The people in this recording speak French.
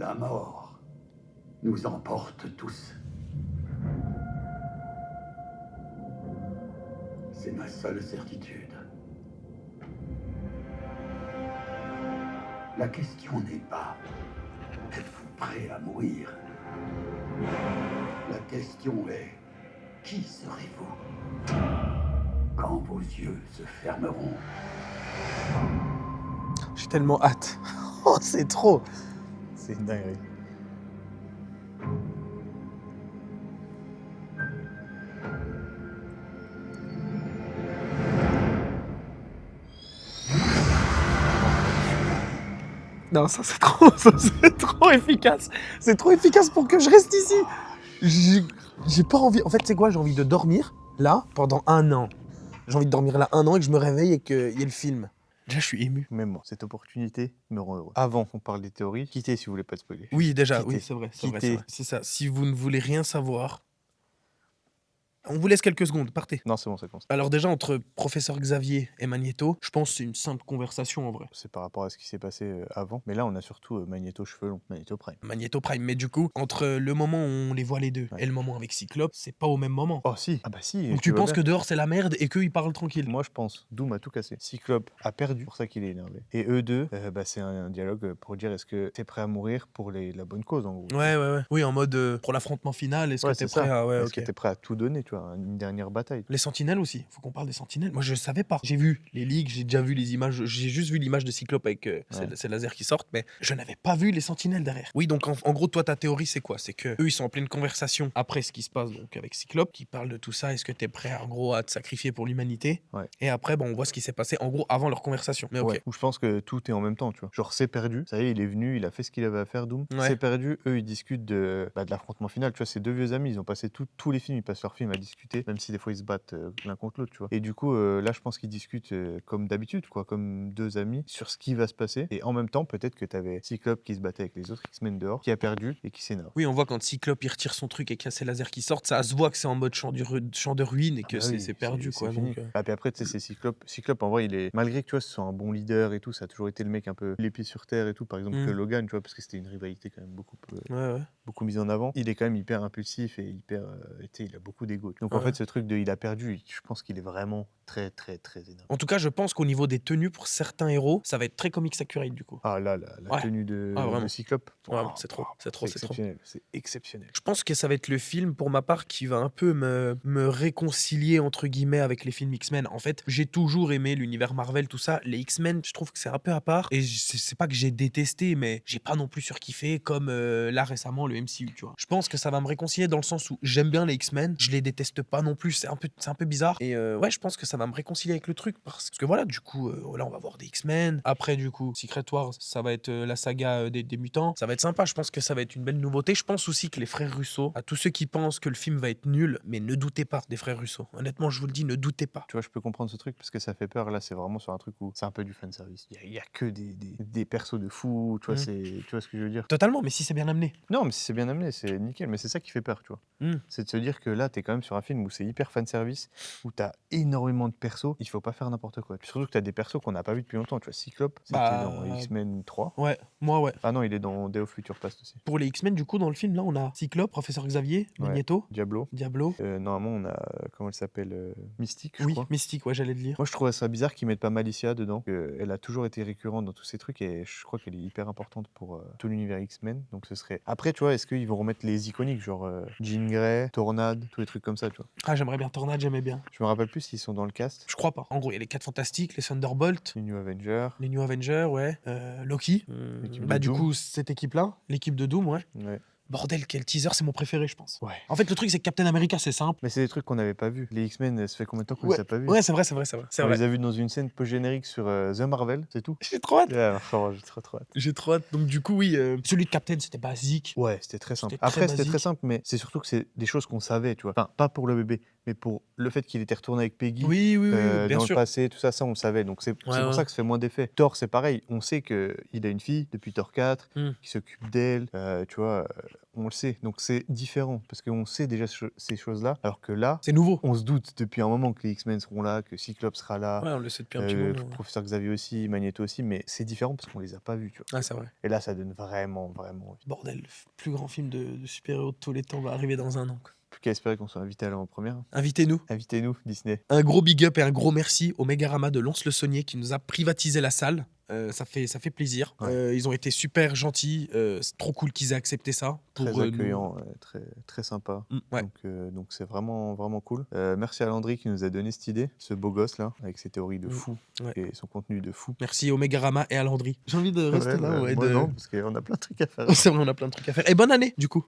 La mort nous emporte tous. C'est ma seule certitude. La question n'est pas êtes-vous prêt à mourir? La question est qui serez-vous quand vos yeux se fermeront? J'ai tellement hâte. Oh, c'est trop. C'est une dinguerie. Non, ça c'est trop efficace. C'est trop efficace pour que je reste ici. J'ai pas envie. En fait, c'est quoi? J'ai envie de dormir là pendant 1 an. J'ai envie de dormir là 1 an et que je me réveille et qu'il y ait le film. Déjà, je suis ému. Même moi, cette opportunité me rend heureux. Avant qu'on parle des théories, quittez si vous voulez pas de spoiler. Oui, déjà, Quittez. oui, c'est vrai. Quittez. C'est ça. Si vous ne voulez rien savoir, on vous laisse quelques secondes, partez. Non, c'est bon, ça commence. Alors déjà, entre professeur Xavier et Magneto, je pense que c'est une simple conversation en vrai. C'est par rapport à ce qui s'est passé avant. Mais là, on a surtout Magneto cheveux longs, Magneto Prime. Magneto Prime, mais du coup, entre le moment où on les voit les deux Ouais. et le moment avec Cyclope, c'est pas au même moment. Oh si. Ah bah si. Donc tu penses que dehors c'est la merde et qu'eux ils parlent tranquille. Moi, je pense. Doom a tout cassé. Cyclope a perdu, pour ça qu'il est énervé. Et eux deux, c'est un dialogue pour dire est-ce que t'es prêt à mourir pour la bonne cause, en gros. Ouais. Oui, en mode pour l'affrontement final, est-ce que t'es c'est prêt ça. à. Ouais, Est-ce ok. que t'es prêt à tout donner, tu vois, une dernière bataille. Les sentinelles aussi, faut qu'on parle des sentinelles. Moi je savais pas. J'ai vu les leaks, j'ai déjà vu les images, j'ai juste vu l'image de Cyclope avec ces lasers qui sortent, mais je n'avais pas vu les sentinelles derrière. Oui, donc en gros, toi ta théorie c'est quoi? C'est que eux ils sont en pleine conversation après ce qui se passe donc avec Cyclope, qui parle de tout ça, est-ce que t'es prêt en gros à te sacrifier pour l'humanité? Ouais. Et après, on voit ce qui s'est passé en gros avant leur conversation. Mais ok. Ouais. Où je pense que tout est en même temps, tu vois. Genre, c'est perdu. Ça y est, il est venu, il a fait ce qu'il avait à faire, Doom. Ouais. C'est perdu. Eux, ils discutent de l'affrontement final. Tu vois, c'est deux vieux amis. Ils ont passé tous les films. Ils passent leurs films à discuter, même si des fois ils se battent l'un contre l'autre, tu vois. Et du coup, là, je pense qu'ils discutent comme d'habitude, quoi, comme deux amis, sur ce qui va se passer. Et en même temps, peut-être que t'avais Cyclope qui se battait avec les autres X-Men dehors, qui a perdu et qui s'énerve. Oui, on voit quand Cyclope il retire son truc et qu'il y a ces lasers qui sortent, ça se voit que c'est en mode champ de ruine et que Ah bah oui, c'est perdu quoi. fini. Donc, Ah, puis après, tu sais, c'est Cyclope. Cyclope, en vrai, il est. Malgré que tu vois, ce soit un bon leader et tout, ça a toujours été le mec un peu les pieds sur terre et tout, par exemple, que Logan, tu vois, parce que c'était une rivalité quand même beaucoup mise en avant. Il est quand même hyper impulsif et hyper. Il a beaucoup d'ego. Donc en fait, ce truc de il a perdu, je pense qu'il est vraiment très, très, très énorme. En tout cas, je pense qu'au niveau des tenues pour certains héros, ça va être très comics accurate du coup. Ah là, la tenue de Cyclope. Vraiment, c'est trop. C'est exceptionnel. C'est exceptionnel. Je pense que ça va être le film, pour ma part, qui va un peu me réconcilier, entre guillemets, avec les films X-Men. En fait, j'ai toujours aimé l'univers Marvel, tout ça. Les X-Men, je trouve que c'est un peu à part. Et c'est pas que j'ai détesté, mais j'ai pas non plus surkiffé comme là récemment le MCU, tu vois. Je pense que ça va me réconcilier dans le sens où j'aime bien les X-Men, je les déteste pas non plus, c'est un peu bizarre. Et ouais, je pense que ça va me réconcilier avec le truc parce que voilà, du coup, là on va voir des X-Men. Après, du coup, Secret Wars, ça va être la saga des mutants. Ça va être sympa, je pense que ça va être une belle nouveauté. Je pense aussi que les frères Russo, à tous ceux qui pensent que le film va être nul, mais ne doutez pas des frères Russo. Honnêtement, je vous le dis, ne doutez pas. Tu vois, je peux comprendre ce truc parce que ça fait peur. Là, c'est vraiment sur un truc où c'est un peu du fanservice. Il y a que des persos de fous, tu vois, tu vois ce que je veux dire? Totalement, mais si c'est bien amené. Non, mais si c'est bien amené, c'est nickel. Mais c'est ça qui fait peur, tu vois. C'est de se dire que là, t'es quand même sur un film où c'est hyper fanservice, où t'as énormément de persos, il faut pas faire n'importe quoi. Puis surtout que t'as des persos qu'on n'a pas vu depuis longtemps. Tu vois, Cyclope, c'était dans X-Men 3. Ouais, moi, ouais. Ah non, il est dans Day of Future Past aussi. Pour les X-Men, du coup, dans le film, là, on a Cyclope, Professeur Xavier, Magneto, Diablo. Normalement, on a, comment elle s'appelle, Mystique, je crois. Mystique, ouais, j'allais le dire. Moi, je trouvais ça bizarre qu'ils mettent pas Malicia dedans. Elle a toujours été récurrente dans tous ces trucs et je crois qu'elle est hyper importante pour tout l'univers X-Men. Donc ce serait. Après, tu vois, est-ce qu'ils vont remettre les iconiques, genre Jean Grey, Tornade, tous les trucs comme ça, tu vois? Ah, j'aimerais bien Tornade, j'aimais bien. Je me rappelle plus s'ils sont dans le cast. Je crois pas. En gros, il y a les 4 Fantastiques, les Thunderbolts, Les New Avengers. les New Avengers, ouais, Loki. L'équipe Bah, de du Doom. coup, cette équipe-là, l'équipe de Doom, ouais. Ouais. Bordel, quel teaser, c'est mon préféré, je pense. Ouais. En fait, le truc, c'est que Captain America, c'est simple. Mais c'est des trucs qu'on n'avait pas vus. Les X-Men, ça fait combien de temps qu'on Ouais, les a pas vus? ouais, c'est vrai. On les a vus dans une scène post-générique sur The Marvel, c'est tout. J'ai trop hâte. Ouais, j'ai trop hâte. J'ai trop hâte. Donc, du coup, oui, celui de Captain, c'était basique. Ouais, c'était très simple. C'était très Après, c'était basique. très simple, mais c'est surtout que c'est des choses qu'on savait, tu vois. Enfin, pas pour le bébé, mais pour le fait qu'il était retourné avec Peggy Oui, bien dans sûr. le passé, tout ça, on le savait. Donc c'est pour ça que ça fait moins d'effet. Thor, c'est pareil. On sait qu'il a une fille depuis Thor 4, qui s'occupe d'elle, tu vois. on le sait. Donc c'est différent parce qu'on sait déjà ces choses-là. Alors que là, C'est nouveau. on se doute depuis un moment que les X-Men seront là, que Cyclope sera là, Ouais, on le sait depuis un petit moment. Ouais. Professeur Xavier aussi, Magneto aussi, mais c'est différent parce qu'on les a pas vus, tu vois. Ah, c'est vrai. Et là, ça donne vraiment, vraiment envie. Bordel, le plus grand film de super-héros de tous les temps va arriver dans un an. Quoi. Plus qu'à espérer qu'on soit invité à l'avant-première. Invitez-nous. Invitez-nous, Disney. Un gros big up et un gros merci au Megarama de Lons-le-Saunier qui nous a privatisé la salle. Ça fait plaisir. Ouais. Ils ont été super gentils. C'est trop cool qu'ils aient accepté ça. Très Pour, accueillant, très, très sympa. Ouais. Donc c'est vraiment, vraiment cool. Merci à Landry qui nous a donné cette idée, ce beau gosse là, avec ses théories de fou et son contenu de fou. Merci au Megarama et à Landry. J'ai envie de rester là. Moi non, parce qu'on a plein de trucs à faire. C'est vrai, on a plein de trucs à faire. Et bonne année, du coup.